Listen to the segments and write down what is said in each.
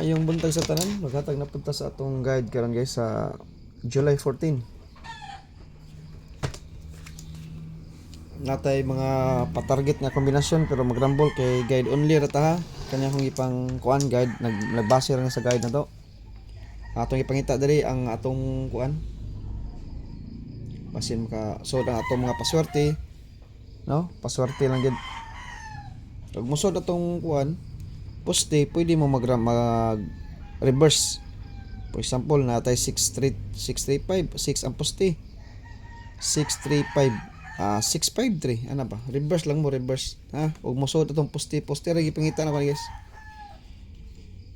Maayong buntag sa tanan, maghatag na punta sa atong guide karon guys sa July 14. Natay mga patarget nga kombinasyon pero magrambol kay guide only ra ta ha. Kanya kong ipang kuan guide nagbase ra nga sa guide na to. Atong ipangita diri ang atong kuan. Basin maka so ang atong mga paswerte, no? Paswerte lang gid. Pag musod atong kuan, poste pwede mo mag reverse. For example, natay 635, 6 ang poste. 635, 653, ano ba? Reverse lang mo, reverse. Ha? Ug musod atong poste ra gipangita na ba guys?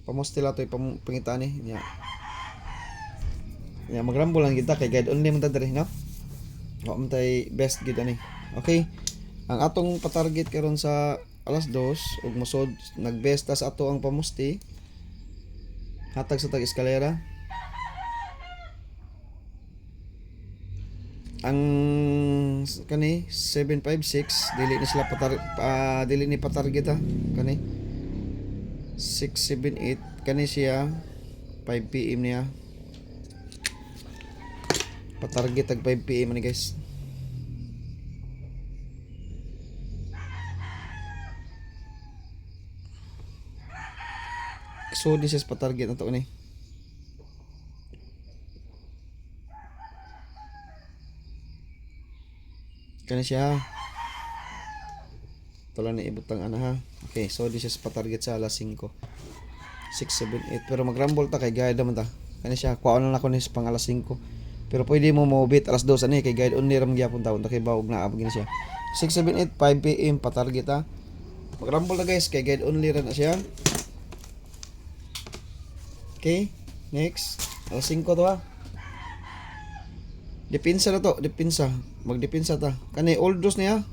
Pamoste la to ipangita ni. Nya. Ya magrambol lang kita kay guide only man ta diri, no? Wa man tay best gid ani. Okay. Ang atong patarget karon sa alas 2 ug musod nagbesta sa ato ang pamusti hatag sa tag eskalera ang kani 756 dili ni sila dili ni patarget ha kani 678 kani siya 5 PM niya patarget tag 5 PM ni guys. So this is patarget na to ni. Kani siya. Ito lang na ibutang ana ha. Okay, so this is patarget sa alas 5. 6, 7, 8. Pero magrambol ta kay guide naman ta. Kani siya, kuha na ako ni pang alas 5. Pero pwede mo mobit alas 2 ani kay guide only ram gyapon taon ta kay bawog na abog siya. 6, 7, 8, 5 PM patarget ha. Magrambol na guys kay guide only ra na siya. Okay, next. Alas 5 to ha. Depensa na to, depensa. Magdepensa ta. Kani old dos niya.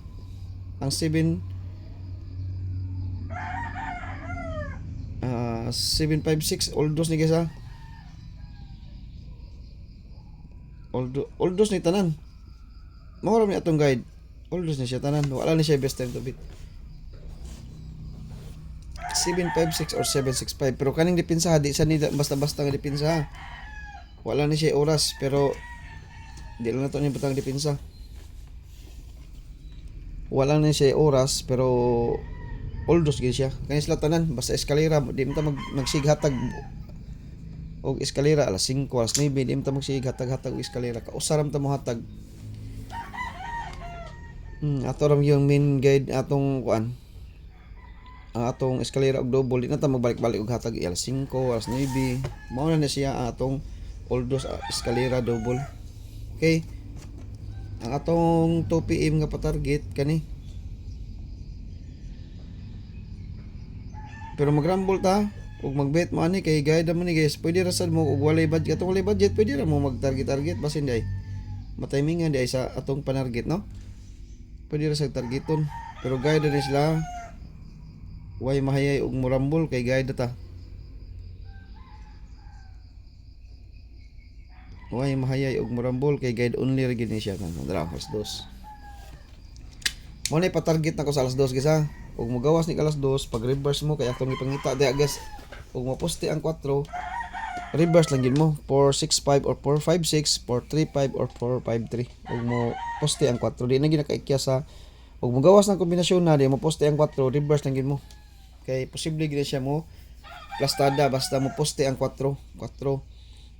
Ang 756 old dos ni guys ha. Old dos ni tanan. Mao ni atong guide. Old dos ni siya tanan. Wala ni siya best time to beat. 756 or 765 pero kaning depensa di sa ni basta-basta nga depensa. Wala ni siya oras pero di lang nato ni butang depensa. Wala ni siya oras pero oldos gyud siya. Kani sila tanan basta eskalera di man ta magsighatag og eskalera alas 5 alas 9 di man ta magsighatag-hatag og eskalera kausaram ta mo hatag. Ato ram yung main guide atong kuan. Ang atong eskalera og double di na ta magbalik-balik og hatag alas 5 alas 9 mao na siya atong oldos eskalera double. Okay, ang atong 2 PM nga patarget kani pero magrambol ta ug magbet mo ani kay guide man ni guys pwede ra sad mo ug walay budget atong walay budget pwede ra mo mag-target basin day matimingan day sa atong panarget no pwede ra sa targeton pero guide na sila. Way mahayay og murambol kay guide ta. Way mahayay og murambol kay guide only ra gid ni siya kan. Dara alas 2. Mo na patarget na ko sa alas 2 guys ha. Ug mogawas ni alas 2 pag reverse mo kay atong ipangita di guys. Ug maposte ang 4 reverse lang gid mo 465 or 456 435 or 453 ug mo poste ang 4 di na gid nakaikya sa ug mogawas ng kombinasyon na di mo poste ang 4 reverse lang gid mo. Kay posible gid siya mo plastada basta mo poste ang 4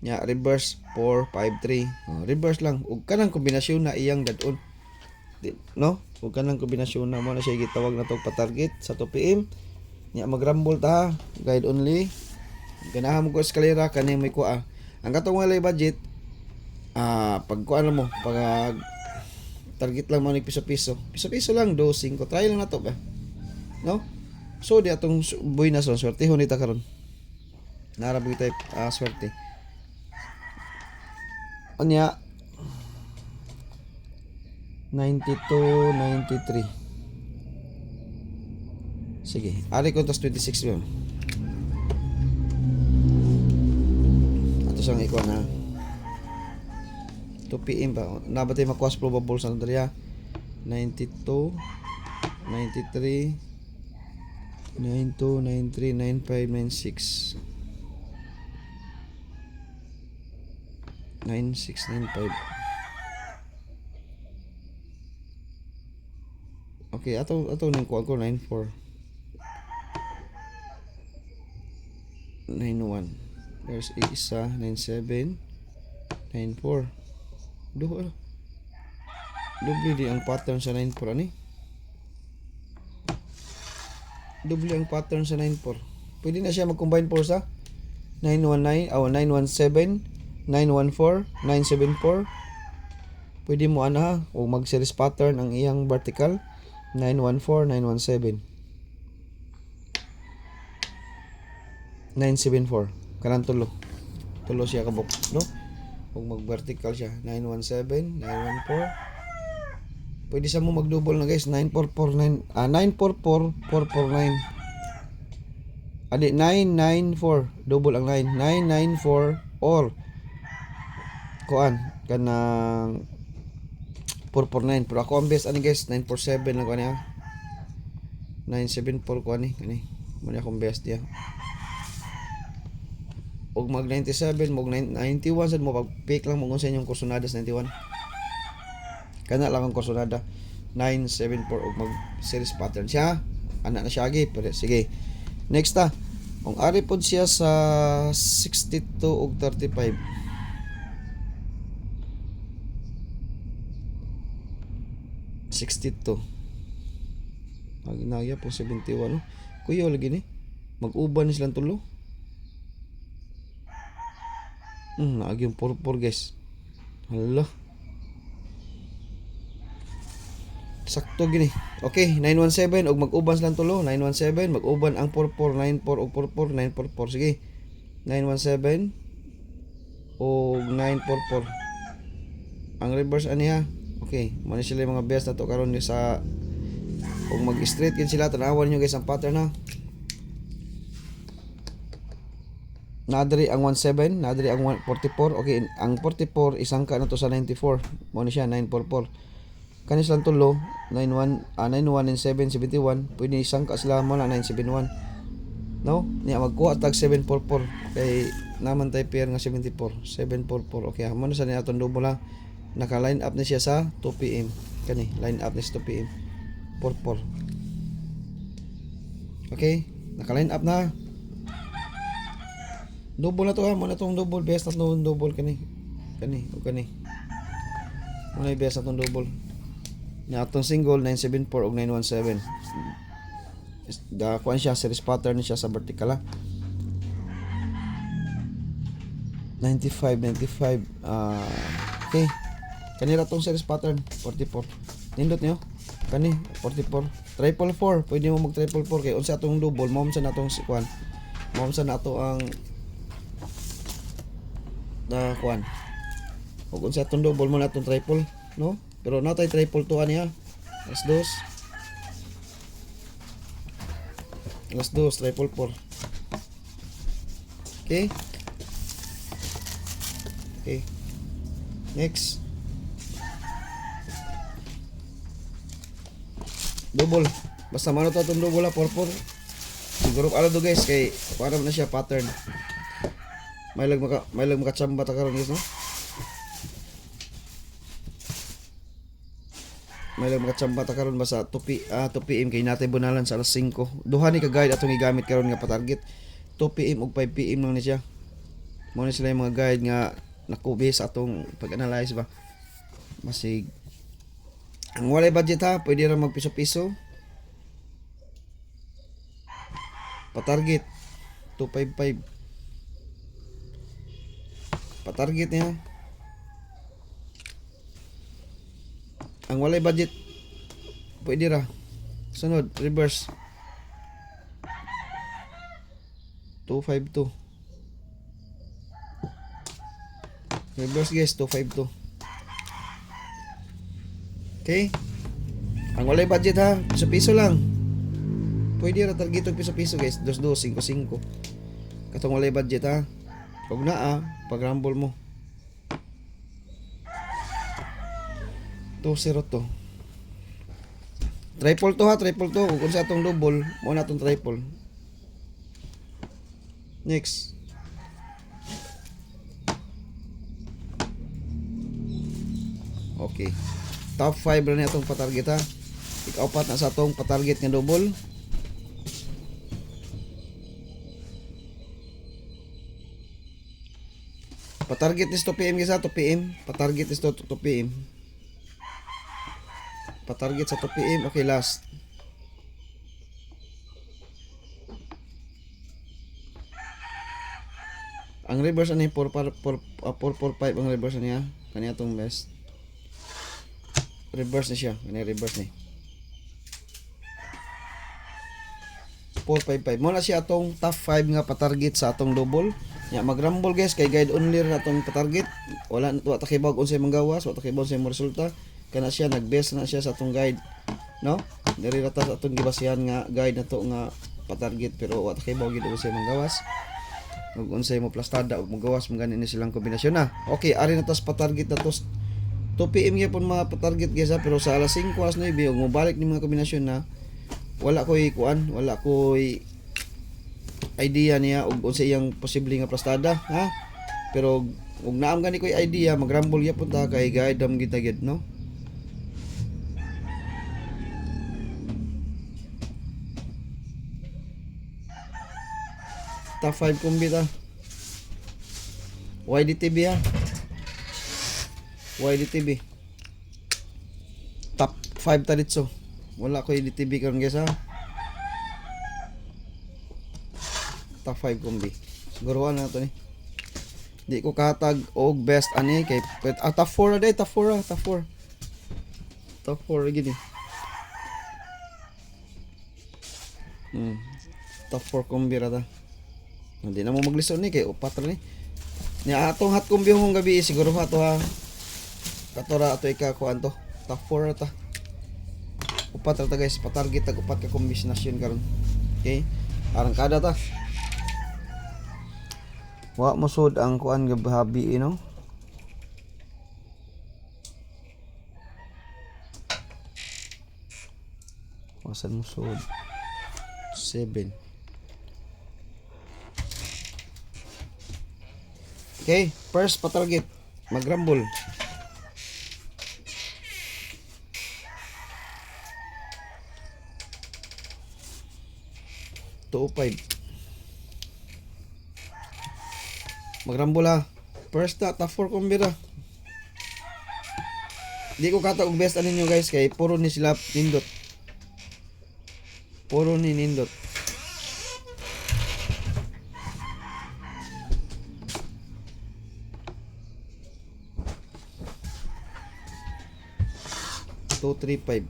nya reverse 453 reverse lang ug kanang kombinasyon na iyang dadon no ug kanang kombinasyon na mo na siya gitawag na tog patarget sa 2 PM nya magrambol ta guide only ganahan mo ko eskalera kani may kuha ang katong walay budget pag kuha mo pag target lang mo ni piso-piso lang 2-5 try lang na to ba no. So di atong boy na son swerte ho nita karon. Narabi type swerte. Anya 92 93. Sige, ari ko tas 26 yun. Ato sang ikuan na 2 PM ba nabatay makuas probable sa Andrea 92 93 92 93 95 96 9695. Okay, ato nang kuha ko 94 91. There's isa 97 94. Duha. Doble di ang pattern sa 94 ani. Doble ang pattern sa 94. Pwede na siya mag-combine for sa 919 o 917, 914, 974. Pwede mo ana ha o mag-series pattern ang iyang vertical 914, 917. 974. Kanang tulo. Tulo siya kabuk, no? Kung mag-vertical siya 917, 914. Pwede sa mo mag-double na guys 9449 944 449. Adi 994 double ang 9 994 or kuan kanang 449 pero ako ang best ani guys 947 lang ko niya 974 ko ani mo akong best dia og mag 97 mag 91 sad mo pag pick lang mo sa inyong kursonada sa 91 kana lang ang kursonada 974 og mag series pattern siya ana na siya agi pero sige next ta kung ari pod siya sa 62 og 35 62 nagya po 71 no? Kuya lagi ni mag-uban ni silang tulo naagi yung purpur guys hala sakto gini okay 917 og mag-uban silang tulo 917 mag-uban ang 4494 og 44 944 sige 917 og 944 ang reverse aniha okay mo ni sila yung mga best na to karon sa kung mag-straight kin sila tanawan niyo guys ang pattern ha nadri ang 17 nadri ang 44 okay ang 44 isang ka na to sa 94 mo ni siya 944 kanis lang tulo 91 91 and 7 71 pwede isang ka sila mo na 971 no niya magkuha tag 744 kay naman tay pair nga 74 744 okay mo na sa niya atong double ha naka line up na siya sa 2 pm kani line up na sa 2 pm 44 okay naka line up na double na to ha mo na tong double best na tong double kani o kani mo na best na tong double na atong single 974 ug 917 da kuan siya series pattern siya sa vertical ha 95 okay kanila tong series pattern 44 nindot niyo kani 44 triple 4 pwede mo mag triple 4 kay unsa atong double mo sa natong kuan mo sa nato ang na kuan ug unsa atong double mo natong triple no pero natay triple 2 niya alas 2 triple 4 okay next double basta mano to atong double ha 44 siguro ala do guys kay para na siya pattern may lag makachamba ta karon guys no may lang makachamba ta karon basta 2 pm kay natay bunalan sa alas 5 duha ni ka guide atong gigamit karon nga pa-target 2 pm ug 5 pm lang ni siya mo ni sila yung mga guide nga nakubi sa atong pag-analyze ba masig ang walay budget ha pwede ra mag piso-piso pa-target 255 pa-target niya ang walay budget pwede ra sunod reverse 252 reverse guys 252 okay ang walay budget ha piso-piso lang pwede ra targetong piso-piso guys 2255 katong walay budget ha pag naa pag rumble mo 202 triple 2 ha triple 2 kung sa atong double mo na atong triple next Okay. Top 5 ra ni atong patarget ha. Ika-upat na sa atong patarget nga double. Patarget is 2 PM guys ha, 2 PM. Patarget is 2 PM. Patarget sa 2 PM. Okay, last. Ang reverse ani 445 ang reverse niya. Kaniya tong best. Reverse na siya. Kaniya reverse ni. 455. Mo na siya atong top 5 nga patarget sa atong double. Ya magrumble guys kay guide only ra atong patarget. Wala na ta kibawg unsay manggawas, wa ta kibawg unsay mo resulta. Kana siya nag-best na siya sa atong guide. No? Diri ra ta sa atong gibasihan nga guide nato nga patarget pero wa ta kibawg gid unsay manggawas. Ug unsay mo plastada ug magawas mo ganin ni silang kombinasyon na. Okay, ari na tas patarget na tos 2 PM gyapon mga patarget guys ha, pero sa alas 5 alas 9 ug mobalik ni mga kombinasyon na wala ko'y kuan, wala ko'y idea niya ug unsay iyang posible nga plastada ha. Pero ug naam gani ko'y idea magrumble gyapon ta kay guide dam gitagid no. Top 5 kombi ta. YDTV ha. YDTV. Top 5 ta ditso. Wala ko YDTV karon guys ha. Top 5 kombi. Siguruhan na to ni. Di ko kahatag og best ani kay top 4 na day, top 4 ha, top 4. Top 4 gid ni. Top 4 kombi ra ta. Hindi na mo maglisod ni kay upat ra ni. Nya atong hot combi hong gabi siguro ato ha. Katora ato ika kuan to. Top 4 ta. Upat ra ta guys, patarget tag upat ka kombinasyon karon. Okay? Arang kada ta. Wa mo sud ang kuan gabi you know. Wasan mo sud 7. Okay, first patarget, magrumble. To 5. Magrumble ha. First na, top 4 kumbira. Di ko kata og best anin nyo guys, kay puro ni sila nindot. Puro ni nindot. Two, 3, 5.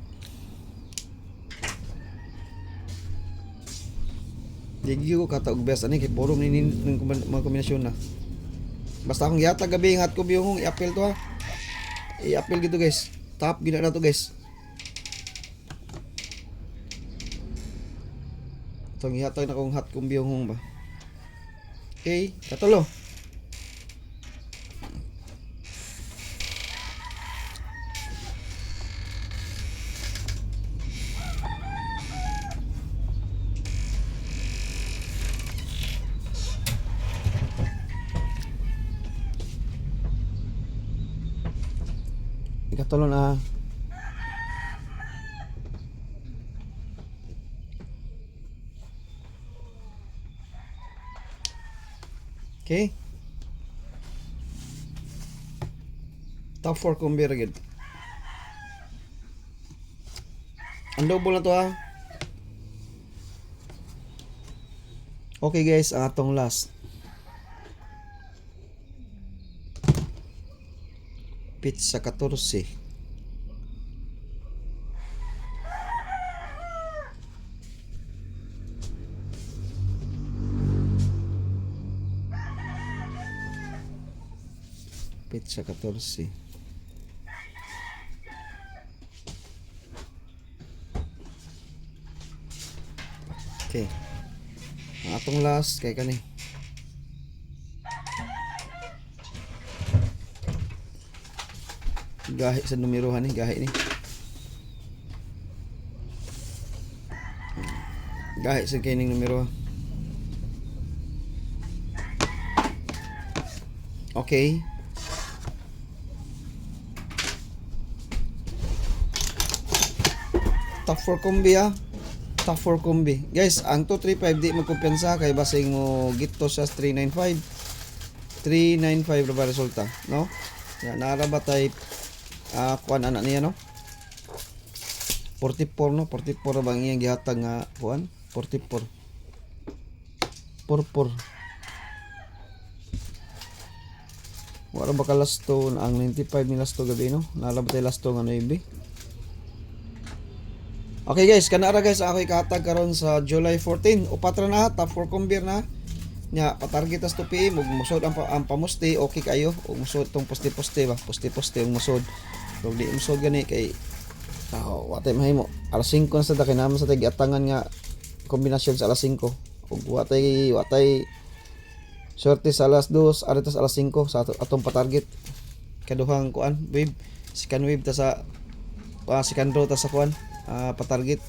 Di ko kata og best ani kay puro ni mga kombinasyon na. Basta akong yata gabi ng hot ko biyong i-appeal to ha. I-appeal gito guys. Top gina na to guys. Itong ihatag na kong hot kong biyong ba. Okay, katulo. Ikatulo na. Okay. Top 4 kumbira gid. Ang double na to ha. Okay guys, ang atong last. Pizza 14. Pizza 14. Okay. Ang atong last kay kani. Gahi sa numerohan ni, gahi ni. Gahi sa kining numero. Okay. top 4 combi ha. Top 4 combi. Guys, ang 235 di magkumpiyansa kay basing mo gito sa 395. 395 ra ba resulta, no? Naara ba tay kuan anak niya, no? 44, no? 44 ra bang iyang gihatag nga kuan? 44. 44. Wala ba ka lasto ang 95 ni lasto gabi, no? Naara ba tay lasto nga 9? Okay guys, kanara guys ako ikahatag karon sa July 14. Upat ra na, top 4 combir na. Nya patarget as 2 PM ug musod ang pamusti okay kayo ug musod tong poste-poste ba, poste-poste ug musod. Ug di musod gani kay watay mahimo. Alas 5 na sa dakay naman sa tagi-atangan nga kombinasyon sa alas 5 ug watay sorte sa alas 2 aritas alas 5 sa atong patarget. Kaduhang kuan wave, second wave ta sa second row ta sa kuan patarget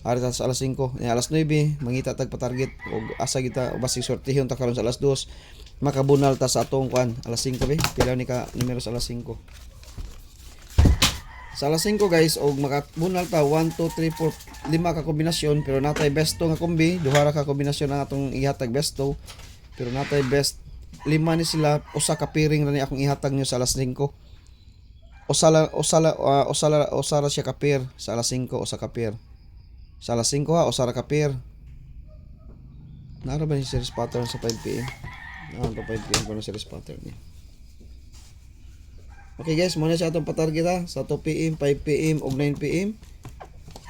aritas sa alas 5 ni alas 9 mangita tag patarget ug asa kita basig sortihon ta karon sa alas 2 makabunal ta sa atong kuan alas 5 pila ni ka numero sa alas 5 sa alas 5 guys og makabunal ta 1 2 3 4 5 ka kombinasyon pero natay besto nga kombi duha ra ka kombinasyon ang atong ihatag besto pero natay best 5 ni sila usa ka pairing ra ni akong ihatag nyo sa alas 5 usara siya ka pair sa alas 5 usa ka pair sa alas 5 ha, o sa rakapir. Nara ba ni series pattern sa 5 PM? Ang 5 PM ko na series pattern niya. Okay guys, muna siya atong patarget ha. Sa 2 PM, 5 PM, o 9 PM.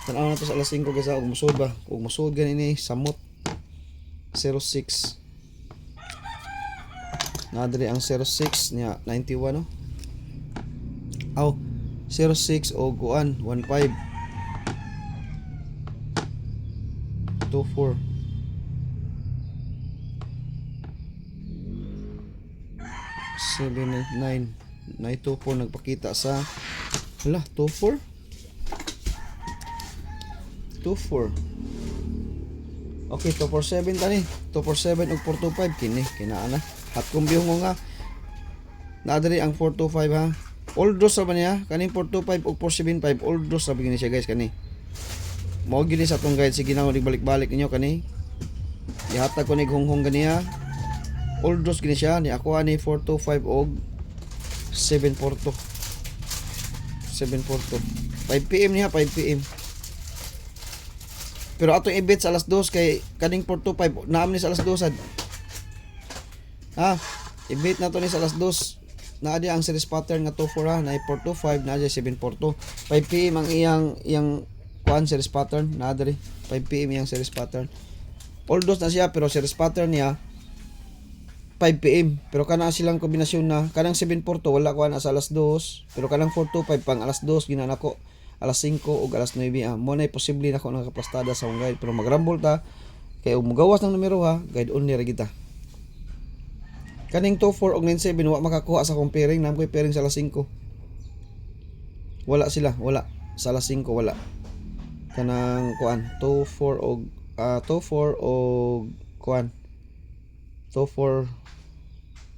Tanaw na to sa alas 5 guys ha. Ug musod ba? Ug musod ganini, samot. 06. Nadri ang 06 niya, 91 no? Aw, 06 o kuan, 15. 24 79 924 nagpakita sa 24 okay 247 tani 247 ug 425 kini kinaana hat kumbiyong mo nga naadiri ang 425 ha old dos ra ba niya kaning 425 ug 475 old dos ra bigini siya guys kani mao gini sa atong guide sige na balik-balik ninyo kani ihatag ko ni hunghong ganiya old dos gini siya ni ako ani 425 og 742 5 PM niya 5 PM pero atong ibit sa alas 2 kay kaning 425 naam ni sa alas 2 sad ibit na to ni sa alas 2 naa di ang series pattern nga 24 na 425 na di 742 5 PM ang iyang kuan series pattern na diri 5 PM yang series pattern all dos na siya pero series pattern niya 5 PM pero kana silang kombinasyon na kanang 742 wala ko na sa alas 2 pero kanang 425 pang alas 2 ginanako alas 5 ug alas 9 mo na posible nako nakaplastada sa akong guide pero magrambol ta kay ug mugawas ng numero ha guide only ra kita kaning 24 ug 97 wa makakuha sa akong pairing nam koy pairing sa alas 5 wala sila wala sa alas 5 wala kanang kuan 24 og 24 og kuan 24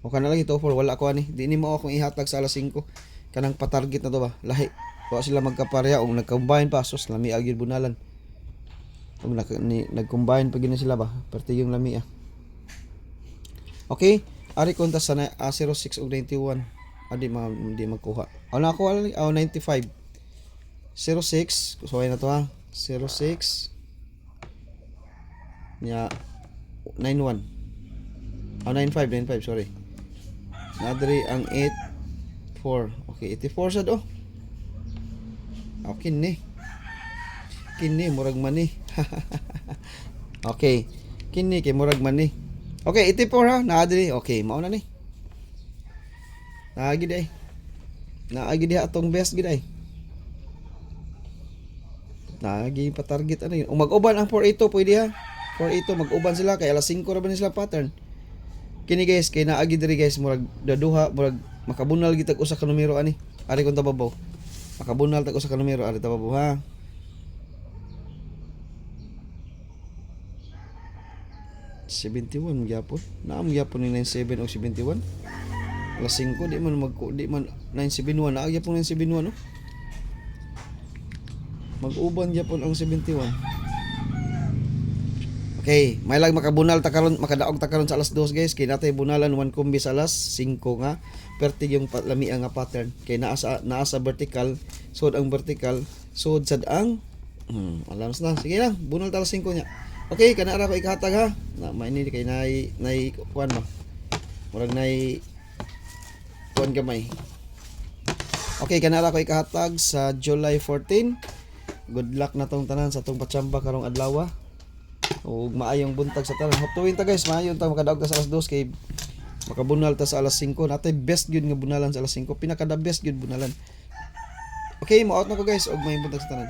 o kana lagi 24 wala ko ani di ni mo akong ihatag sa alas 5 kanang patarget na to ba lahi wa sila magkapareha og nag-combine pa sus lami agid bunalan og nag-combine pa gina sila ba parte yung lami okay ari konta sa 06 og 91 di magkuha na ako 95 06 kusuway na to ha 06 nya 91 95 sorry nadri ang 84 okay 84 sad okay kini murag mani okay kini kay murag mani okay 84 ha nadri okay mao na ni naagi day atong best gid ay nagi pa-target ano yun. Mag-uban ang 482 pwede ha. 482 mag-uban sila kay alas 5 ra ba ni sila pattern. Kini guys kay naagi diri guys murag daduha murag makabunal gitag usa ka numero ani. Ari kon tababaw. Makabunal tag usa ka numero ari tababaw ha. $71 gyapon. Naam gyapon ni 97 o 71. Alas 5 di man 971 na gyapon 971 no. Mag-uban gyapon ang 71. Okay, may lang makabunal ta karon, makadaog ta karon sa alas 2 guys. Kay natay bunalan 1 kombi sa alas 5 nga. Pertig yung lami nga pattern. Kay naa sa vertical, sud ang vertical, sud sad ang alam na. Sige lang, bunal ta alas 5 nya. Okay, kana ra ko ikahatag ha. Na may ni kay nay kuan ba. Murag nay kuan gamay. Okay, kana ra ko ikahatag sa July 14. Good luck na tong tanan sa tong patsamba karong adlaw. O maayong buntag sa tanan. Haptuin ta guys, maayon ta makadaog ta sa alas 2 kay makabunal ta sa alas 5. Natay best gyud nga bunalan sa alas 5. Pinaka the best gyud bunalan. Okay, mo out na ko guys og may buntag sa tanan.